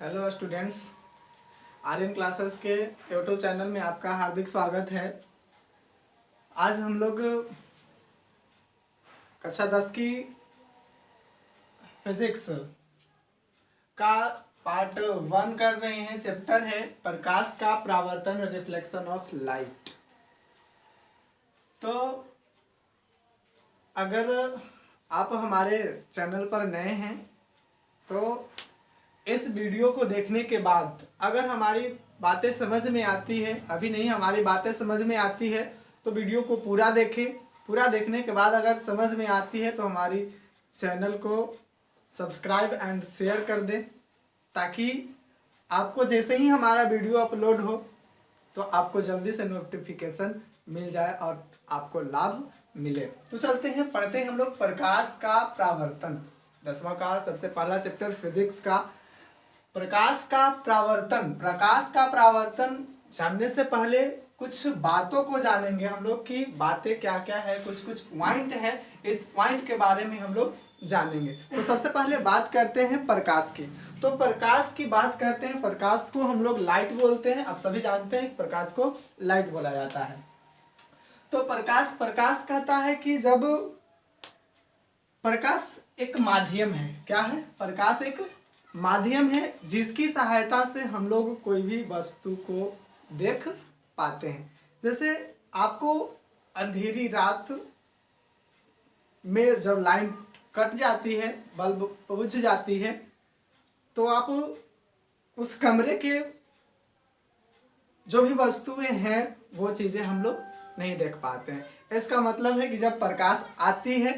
Hello students, Aryan classes के YouTube channel में आपका हार्दिक स्वागत है। आज हम लोग कक्षा 10 की फिजिक्स का पार्ट 1 कर रहे हैं। चैप्टर है प्रकाश का परावर्तन, रिफ्लेक्शन ऑफ लाइट। तो अगर आप हमारे चैनल पर नए हैं तो इस वीडियो को देखने के बाद अगर हमारी बातें समझ में आती है, अभी नहीं हमारी बातें समझ में आती है तो वीडियो को पूरा देखें। पूरा देखने के बाद अगर समझ में आती है तो हमारी चैनल को सब्सक्राइब एंड शेयर कर दें, ताकि आपको जैसे ही हमारा वीडियो अपलोड हो तो आपको जल्दी से नोटिफिकेशन मिल जाए और आपको लाभ मिले। तो चलते हैं, पढ़ते हैं हम लोग प्रकाश का परावर्तन। 10वां का सबसे पहला चैप्टर फिजिक्स का प्रकाश का परावर्तन। प्रकाश का परावर्तन जानने से पहले कुछ बातों को जानेंगे हम लोग कि बातें क्या क्या है, कुछ कुछ पॉइंट है, इस पॉइंट के बारे में हम लोग जानेंगे। तो सबसे पहले बात करते हैं प्रकाश की। तो प्रकाश की बात करते हैं, प्रकाश को हम लोग लाइट बोलते हैं। आप सभी जानते हैं प्रकाश को लाइट बोला जाता है। तो प्रकाश कहता है कि जब प्रकाश एक माध्यम है, क्या है? प्रकाश एक माध्यम है जिसकी सहायता से हम लोग कोई भी वस्तु को देख पाते हैं। जैसे आपको अंधेरी रात में जब लाइन कट जाती है, बल्ब बुझ जाती है, तो आप उस कमरे के जो भी वस्तुएं हैं वो चीजें हम लोग नहीं देख पाते हैं। इसका मतलब है कि जब प्रकाश आती है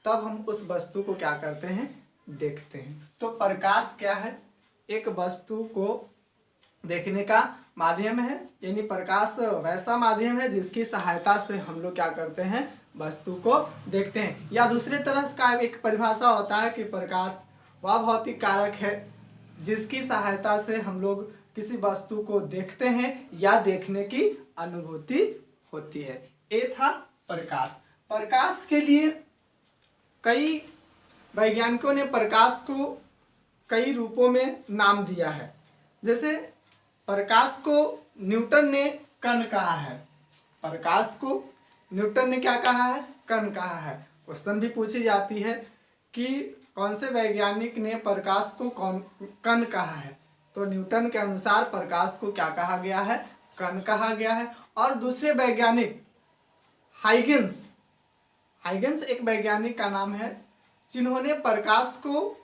तब हम उस वस्तु को क्या करते हैं? देखते हैं। तो प्रकाश क्या है? एक वस्तु को देखने का माध्यम है, यानी प्रकाश वैसा माध्यम है जिसकी सहायता से हम लोग क्या करते हैं? वस्तु को देखते हैं। या दूसरे तरह का एक परिभाषा होता है कि प्रकाश वह भौतिक कारक है जिसकी सहायता से हम लोग किसी वस्तु को देखते हैं या देखने की अनुभूति होती है। ये था प्रकाश। प्रकाश के लिए कई वैज्ञानिकों ने प्रकाश को कई रूपों में नाम दिया है। जैसे प्रकाश को न्यूटन ने कण कहा है। प्रकाश को न्यूटन ने क्या कहा है? कण कहा है। क्वेश्चन भी पूछी जाती है कि कौन से वैज्ञानिक ने प्रकाश को कण कहा है? तो न्यूटन के अनुसार प्रकाश को क्या कहा गया है? कण कहा गया है। और दूसरे वैज्ञानिक हाइगेंस एक वैज्ञानिक का नाम है जिन्होंने प्रकाश को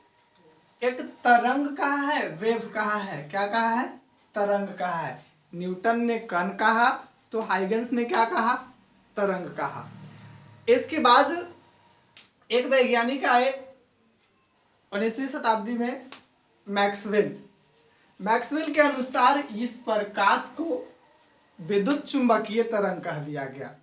एक तरंग कहा है, वेव कहा है। क्या कहा है? तरंग कहा है। न्यूटन ने कण कहा तो हाइगेंस ने क्या कहा? तरंग कहा। इसके बाद एक वैज्ञानिक आए 19वीं शताब्दी में, मैक्सवेल के अनुसार इस प्रकाश को विद्युत चुंबकीय तरंग कह दिया गया।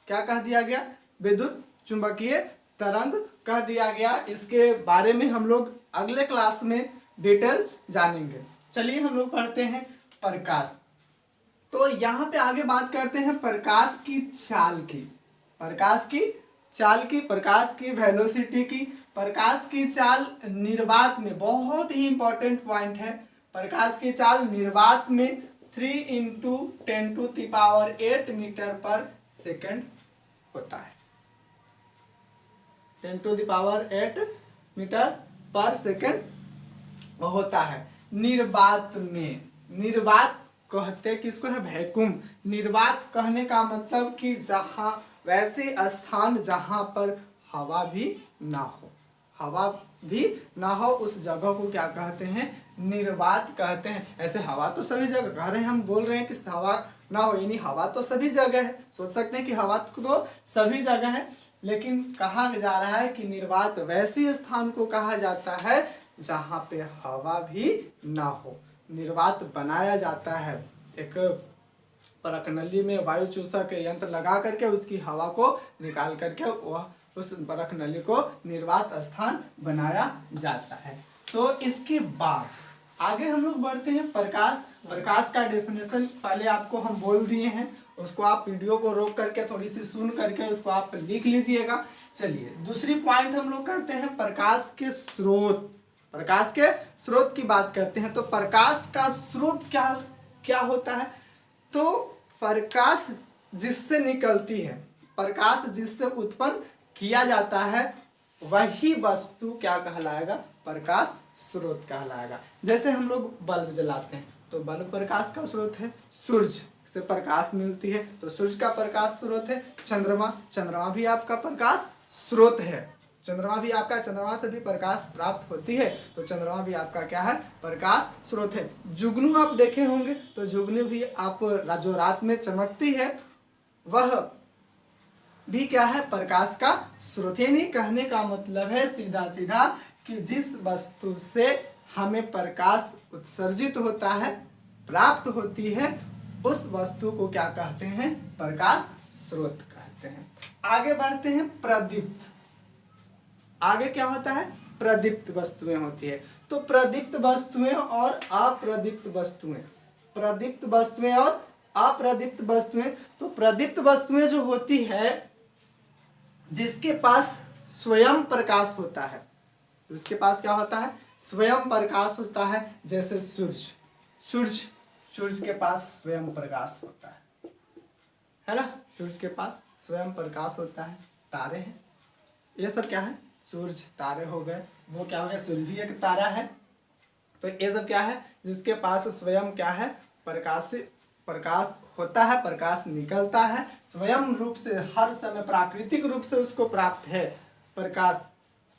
क्या कह दिया गया? विद्युत चुंबकीय तरंग कह दिया गया। इसके बारे में हम लोग अगले क्लास में डिटेल जानेंगे। चलिए हम लोग पढ़ते हैं प्रकाश। तो यहाँ पे आगे बात करते हैं प्रकाश की चाल की। प्रकाश की चाल की, प्रकाश की वेलोसिटी की। प्रकाश की चाल निर्वात में बहुत ही इंपॉर्टेंट पॉइंट है। प्रकाश की चाल निर्वात में 3 × 10⁸ मीटर पर सेकेंड होता है। 10⁸ मीटर पर सेकेंड होता है निर्वात में। निर्वात कहते किसको है? वैक्यूम। निर्वात कहने का मतलब कि जहां, वैसे स्थान जहां पर हवा भी ना हो, हवा भी ना हो, उस जगह को क्या कहते हैं? निर्वात कहते हैं। ऐसे हवा तो सभी जगह कह रहे हैं, हम बोल रहे हैं कि हवा ना हो, यानी हवा तो सभी जगह है। सोच सकते हैं कि हवा तो सभी जगह है, लेकिन कहा जा रहा है कि निर्वात वैसे स्थान को कहा जाता है जहां पे हवा भी ना हो। निर्वात बनाया जाता है एक परखनली में वायु चूसक यंत्र लगा करके उसकी हवा को निकाल करके वह उस परखनली को निर्वात स्थान बनाया जाता है। तो इसके बाद आगे हम लोग बढ़ते हैं प्रकाश का डेफिनेशन पहले आपको हम बोल दिए हैं, उसको आप वीडियो को रोक करके थोड़ी सी सुन करके उसको आप लिख लीजिएगा। चलिए दूसरी पॉइंट हम लोग करते हैं प्रकाश के स्रोत। प्रकाश के स्रोत की बात करते हैं तो प्रकाश का स्रोत क्या क्या होता है? तो प्रकाश जिससे निकलती है, प्रकाश जिससे उत्पन्न किया जाता है, वही वस्तु क्या कहलाएगा? प्रकाश स्रोत कहलाएगा। जैसे हम लोग बल्ब जलाते हैं तो बल्ब प्रकाश का स्रोत है, सूर्य से प्रकाश मिलती है तो सूर्य का प्रकाश स्रोत है। चंद्रमा, चंद्रमा भी आपका प्रकाश स्रोत है, चंद्रमा भी आपका, चंद्रमा से भी प्रकाश प्राप्त होती है तो चंद्रमा भी आपका क्या है? प्रकाश स्रोत है। जुगनू आप देखे होंगे तो जुगनू भी आप जो रात में चमकती है वह भी क्या है? प्रकाश का स्रोत। यानी कहने का मतलब है सीधा सीधा कि जिस वस्तु से हमें प्रकाश उत्सर्जित होता है, प्राप्त होती है, उस वस्तु को क्या कहते हैं? प्रकाश स्रोत कहते हैं। आगे बढ़ते हैं, प्रदीप्त। आगे क्या होता है? प्रदीप्त वस्तुएं होती है। तो प्रदीप्त वस्तुएं और अप्रदीप्त वस्तुएं, प्रदीप्त वस्तुएं और अप्रदीप्त वस्तुएं। तो प्रदीप्त वस्तुएं जो होती है जिसके पास स्वयं प्रकाश होता है, जिसके पास क्या होता है? स्वयं प्रकाश होता है। जैसे सूर्य, सूर्य सूर्य के पास स्वयं प्रकाश होता है ना? सूर्य के पास स्वयं प्रकाश होता है। तारे हैं, ये सब क्या है? सूर्य, तारे हो गए, वो क्या हो गया? सूर्य भी एक तारा है। तो ये सब क्या है? जिसके पास स्वयं क्या है? प्रकाश होता है, प्रकाश निकलता है, स्वयं रूप से हर समय प्राकृतिक रूप से उसको प्राप्त है प्रकाश,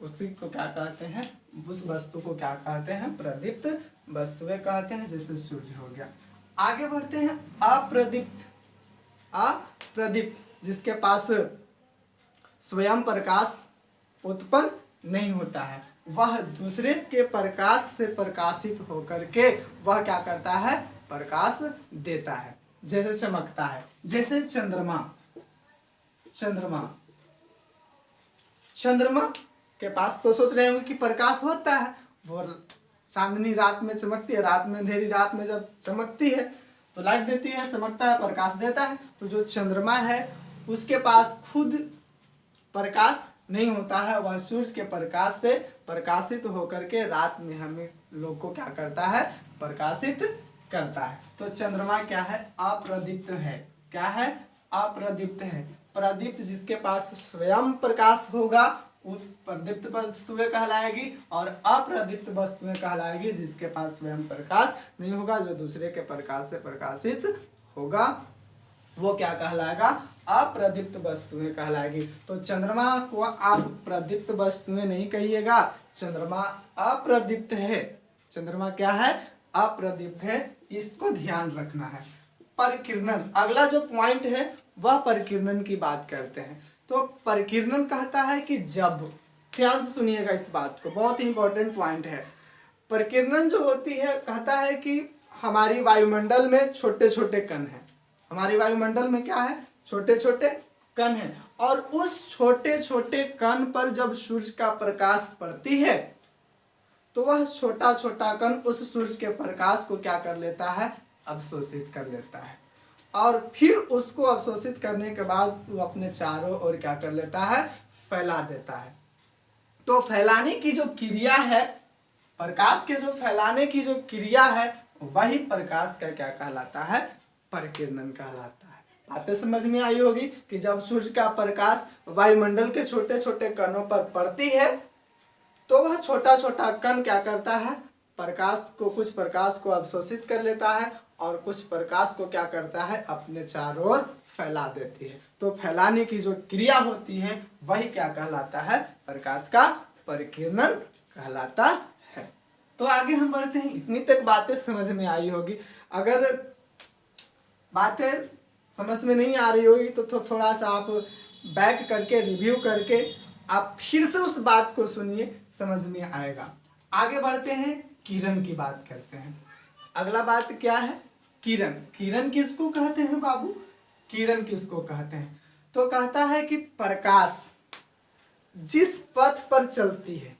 उसी को क्या कहते हैं? उस वस्तु को क्या कहते हैं? प्रदीप्त वस्तुएं कहते हैं। जैसे सूर्य हो गया। आगे बढ़ते हैं, अप्रदीप्त। अप्रदीप्त जिसके पास स्वयं प्रकाश उत्पन्न नहीं होता है, वह दूसरे के प्रकाश से प्रकाशित होकर के वह क्या करता है? प्रकाश देता है। जैसे चमकता है, जैसे चंद्रमा, चंद्रमा, चंद्रमा के पास तो सोच रहे होंगे कि प्रकाश होता है, वो चांदनी रात में चमकती है, रात में, अंधेरी रात में जब चमकती है तो लाइट देती है, चमकता है, प्रकाश देता है। तो जो चंद्रमा है उसके पास खुद प्रकाश नहीं होता है, वह सूर्य के प्रकाश से प्रकाशित होकर के रात में हमें लोग को क्या करता है? प्रकाशित करता है। तो चंद्रमा क्या है? अप्रदीप्त है। क्या है? अप्रदीप्त है। प्रदीप्त जिसके पास स्वयं प्रकाश होगा उस प्रदीप्त वस्तुएं कहलाएगी, और अप्रदीप्त वस्तुएं कहलाएगी जिसके पास स्वयं प्रकाश नहीं होगा, जो दूसरे के प्रकाश से प्रकाशित होगा, वो क्या कहलाएगा? अप्रदीप्त वस्तुएं कहलाएगी। तो चंद्रमा को आप प्रदीप्त वस्तुएं नहीं कहिएगा, चंद्रमा अप्रदीप्त है। चंद्रमा क्या है? अप्रदीप्त है, इसको ध्यान रखना है। परिकिरणन, अगला जो पॉइंट है वह परिकिरणन की बात करते हैं। तो परिकिरणन कहता है कि जब, ध्यान से सुनिएगा इस बात को, बहुत ही इंपॉर्टेंट पॉइंट है। परिकिरणन जो होती है कहता है कि हमारी वायुमंडल में छोटे छोटे कण हैं, हमारी वायुमंडल में क्या है? छोटे छोटे कण हैं, और उस छोटे छोटे कण पर जब सूर्य का प्रकाश पड़ती है तो वह छोटा छोटा कण उस सूर्य के प्रकाश को क्या कर लेता है? अवशोषित कर लेता है, और फिर उसको अवशोषित करने के बाद वो अपने चारों ओर क्या कर लेता है? फैला देता है। तो फैलाने की जो क्रिया है, प्रकाश के जो फैलाने की जो क्रिया है, वही प्रकाश का क्या कहलाता है? परिकिरणन कहलाता है। बातें समझ में आई होगी कि जब सूर्य का प्रकाश वायुमंडल के छोटे छोटे कणों पर पड़ती है तो वह छोटा छोटा कण क्या करता है? प्रकाश को, कुछ प्रकाश को अवशोषित कर लेता है और कुछ प्रकाश को क्या करता है? अपने चारों ओर फैला देती है। तो फैलाने की जो क्रिया होती है वही क्या कहलाता है? प्रकाश का परिकिरणन कहलाता है। तो आगे हम बढ़ते हैं। इतनी तक बातें समझ में आई होगी। अगर बातें समझ में नहीं आ रही होगी तो थोड़ा सा आप बैक करके रिव्यू करके आप फिर से उस बात को सुनिए, समझ में आएगा। आगे बढ़ते हैं, किरण की बात करते हैं। अगला बात क्या है? किरण। किरण किसको कहते हैं बाबू? किरण किसको कहते हैं? तो कहता है कि प्रकाश जिस पथ पर चलती है,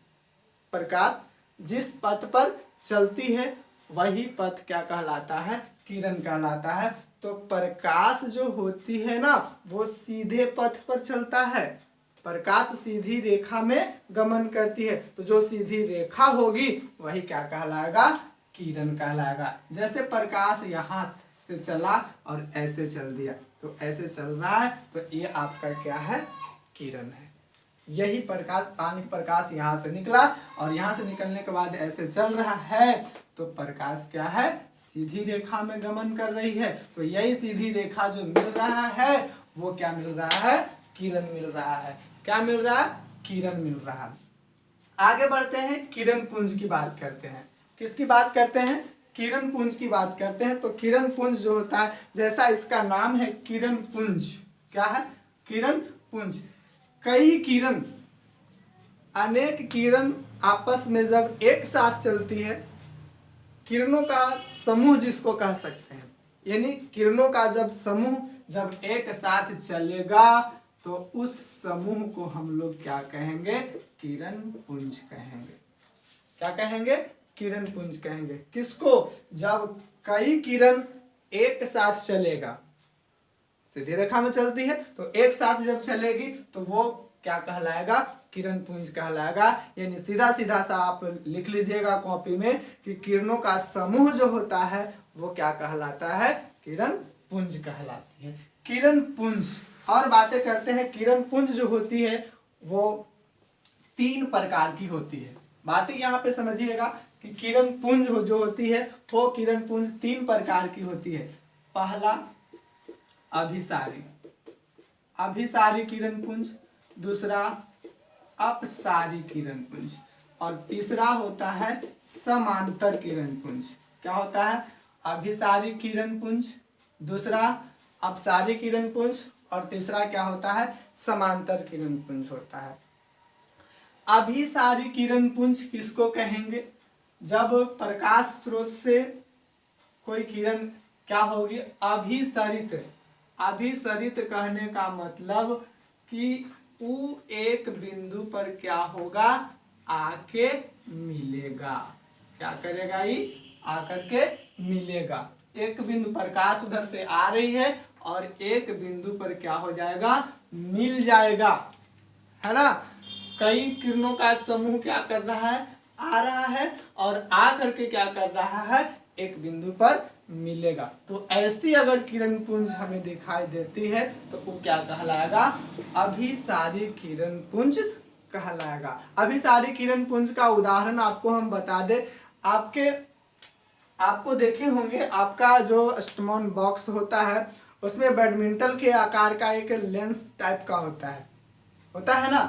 प्रकाश जिस पथ पर चलती है वही पथ क्या कहलाता है? किरण कहलाता है। तो प्रकाश जो होती है ना वो सीधे पथ पर चलता है, प्रकाश सीधी रेखा में गमन करती है, तो जो सीधी रेखा होगी वही क्या कहलाएगा, किरण कहलाएगा। जैसे प्रकाश यहाँ से चला और ऐसे चल दिया, तो ऐसे चल रहा है, तो ये आपका क्या है, किरण है। यही प्रकाश, पानी प्रकाश यहाँ से निकला और यहाँ से निकलने के बाद ऐसे चल रहा है, तो प्रकाश क्या है, सीधी रेखा में गमन कर रही है। तो यही सीधी रेखा जो मिल रहा है वो क्या मिल रहा है, किरण मिल रहा है। क्या मिल रहा है, किरण मिल रहा है। आगे बढ़ते हैं, किरण पुंज की बात करते हैं। किसकी बात करते हैं, किरण पुंज की बात करते हैं। तो किरण पुंज जो होता है, जैसा इसका नाम है किरण पुंज, क्या है, किरण पुंज। कई किरण, अनेक किरण आपस में जब एक साथ चलती है, किरणों का समूह जिसको कह सकते हैं, यानी किरणों का जब समूह जब एक साथ चलेगा तो उस समूह को हम लोग क्या कहेंगे, किरण पुंज कहेंगे। क्या कहेंगे, किरण पुंज कहेंगे। किसको, जब कई किरण एक साथ चलेगा, सीधी रेखा में चलती है तो एक साथ जब चलेगी तो वो क्या कहलाएगा, किरण पुंज कहलाएगा। यानी सीधा सीधा सा आप लिख लीजिएगा कॉपी में कि किरणों का समूह जो होता है वो क्या कहलाता है, किरण पुंज कहलाती है। किरण पुंज और बातें करते हैं। किरण पुंज जो होती है वो 3 प्रकार की होती है। बातें यहाँ पे समझिएगा कि किरण पुंज जो होती है वो किरण पुंज 3 प्रकार की होती है। पहला अभिसारी, अभिसारी किरण पुंज, दूसरा अपसारी किरण पुंज, और तीसरा होता है समांतर किरण पुंज। क्या होता है, अभिसारी किरण पुंज, दूसरा अपसारी किरण पुंज, और तीसरा क्या होता है, समांतर किरण पुंज होता है। अभिसारी किरण पुंज किसको कहेंगे, जब प्रकाश स्रोत से कोई किरण क्या होगी, अभिसरित। अभिसरित कहने का मतलब कि वो एक बिंदु पर क्या होगा, आके मिलेगा। क्या करेगा, ये आकर के मिलेगा। एक बिंदु, प्रकाश उधर से आ रही है और एक बिंदु पर क्या हो जाएगा, मिल जाएगा, है ना। कई किरणों का समूह क्या कर रहा है, आ रहा है और आ करके क्या कर रहा है, एक बिंदु पर मिलेगा। तो ऐसी अगर किरण पुंज हमें दिखाई देती है तो वो क्या कहलाएगा, अभिसारी किरण पुंज कहलाएगा। अभिसारी किरण पुंज का उदाहरण आपको हम बता दें। आपको देखे होंगे, आपका जो स्टमॉन बॉक्स होता है उसमें बैडमिंटन के आकार का एक लेंस टाइप का होता है ना।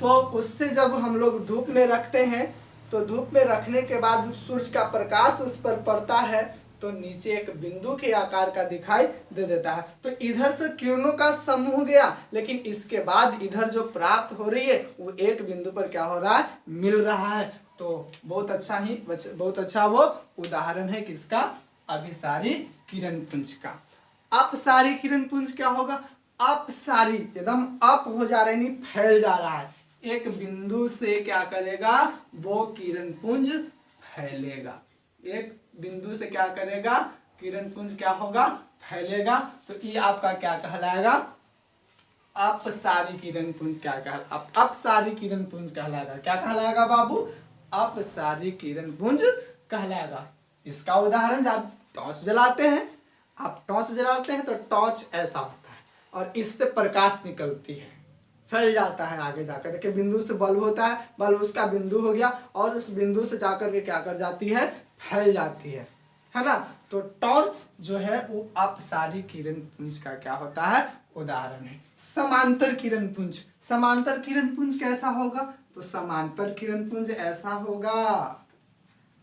तो उससे जब हम लोग धूप में रखते हैं तो धूप में रखने के बाद सूरज का प्रकाश उस पर पड़ता है तो नीचे एक बिंदु के आकार का दिखाई दे देता है। तो इधर से किरणों का समूह गया, लेकिन इसके बाद इधर जो प्राप्त हो रही है वो एक बिंदु पर क्या हो रहा है, मिल रहा है। तो बहुत अच्छा वो उदाहरण है किसका, अभिसारी किरण पुंज का। अपसारी किरण पुंज क्या होगा, अपसारी एकदम अप हो जा रहा है, नहीं फैल जा रहा है। एक बिंदु से क्या करेगा, वो किरण पुंज फैलेगा। एक बिंदु से क्या करेगा, किरण पुंज क्या होगा, फैलेगा। तो ये आपका क्या कहलाएगा, अपसारी किरण पुंज। क्या अपसारी किरण पुंज कहलाएगा। क्या कहलाएगा बाबू, अपसारी किरण पुंज कहलाएगा। इसका उदाहरण जब टॉर्च जलाते हैं, आप टॉर्च जलाते हैं तो टॉर्च ऐसा होता है और इससे प्रकाश निकलती है, फैल जाता है आगे जाकर के। बिंदु से बल्ब होता है, बल्ब उसका बिंदु हो गया और उस बिंदु से जाकर के क्या कर जाती है, फैल जाती है ना। तो टॉर्च जो है वो अपसारी किरण पुंज का क्या होता है, उदाहरण है। समांतर किरण पुंज, समांतर किरण पुंज कैसा होगा, तो समांतर किरण पुंज ऐसा होगा,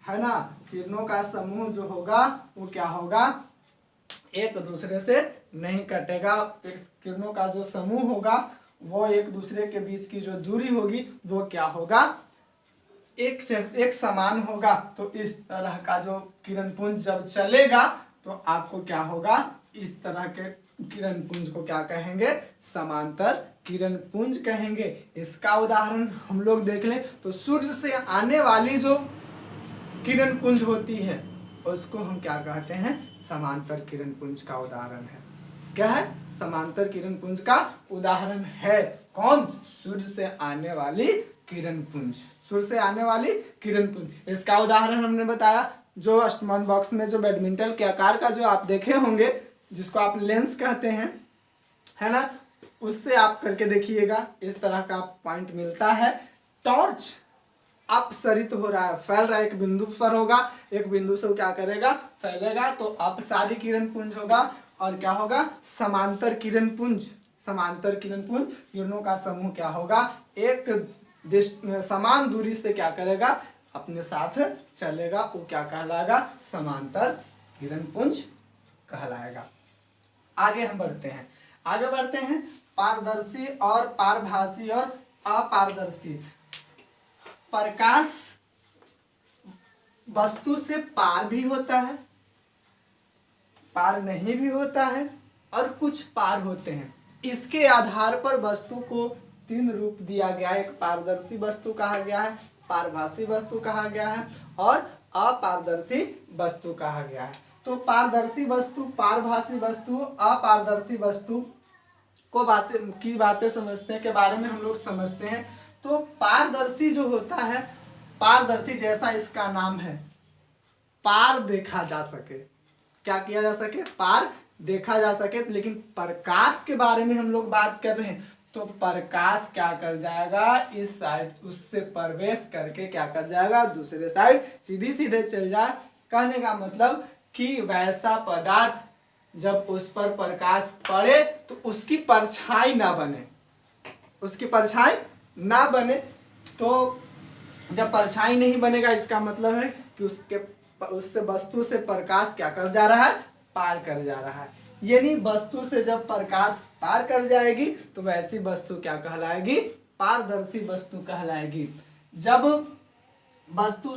है ना। किरणों का समूह जो होगा वो क्या होगा, एक दूसरे से नहीं कटेगा। किरणों का जो समूह होगा वो एक दूसरे के बीच की जो दूरी होगी वो क्या होगा, एक समान होगा। तो इस तरह का जो किरण पुंज जब चलेगा तो आपको क्या होगा, इस तरह के किरण पुंज को क्या कहेंगे, समांतर किरण पुंज कहेंगे। इसका उदाहरण हम लोग देख लें तो सूर्य से आने वाली जो किरण पुंज होती है उसको हम क्या कहते हैं, समांतर किरण पुंज का उदाहरण है। क्या है, समांतर किरण पुंज का उदाहरण है। कौन, सूर्य से आने वाली किरण पुंज, सूर्य से आने वाली किरण पुंज। इसका उदाहरण हमने बताया, जो अष्टमान बॉक्स में जो बैडमिंटन के आकार का जो आप देखे होंगे, जिसको आप लेंस कहते हैं, है ना, उससे आप करके देखिएगा, इस तरह का पॉइंट मिलता है। टॉर्च अपसरित हो रहा है, फैल रहा है, एक बिंदु पर होगा, एक बिंदु से वो क्या करेगा, फैलेगा, तो अपसारी किरण पुंज होगा। और क्या होगा, समांतर किरण पुंज, समांतर किरण पुंज किरणों का समूह क्या होगा, एक समान दूरी से क्या करेगा, अपने साथ चलेगा, वो क्या कहलाएगा, समांतर किरण पुंज कहलाएगा। आगे हम बढ़ते हैं, आगे बढ़ते हैं, पारदर्शी और पारभासी और अपारदर्शी। प्रकाश वस्तु से पार भी होता है, पार नहीं भी होता है, और कुछ पार होते हैं। इसके आधार पर वस्तु को तीन रूप दिया गया है, एक पारदर्शी वस्तु कहा गया है, पारभासी वस्तु कहा गया है, और अपारदर्शी वस्तु कहा गया है। तो पारदर्शी वस्तु, पारभासी वस्तु, अपारदर्शी वस्तु को बातें समझते हैं, के बारे में हम लोग समझते हैं। तो पारदर्शी जो होता है, पारदर्शी जैसा इसका नाम है, पार देखा जा सके, क्या किया जा सके, पार देखा जा सके। लेकिन प्रकाश के बारे में हम लोग बात कर रहे हैं, तो प्रकाश क्या कर जाएगा, इस साइड उससे प्रवेश करके क्या कर जाएगा, दूसरे साइड सीधी सीधे चल जाए। कहने का मतलब कि वैसा पदार्थ जब उस पर प्रकाश पड़े तो उसकी परछाई ना बने, उसकी परछाई ना बने। तो जब परछाई नहीं बनेगा, इसका मतलब है कि उससे वस्तु से प्रकाश क्या कर जा रहा है, पार कर जा रहा है। यानी वस्तु से जब प्रकाश पार कर जाएगी तो वैसी वस्तु क्या कहलाएगी, पारदर्शी वस्तु कहलाएगी। जब वस्तु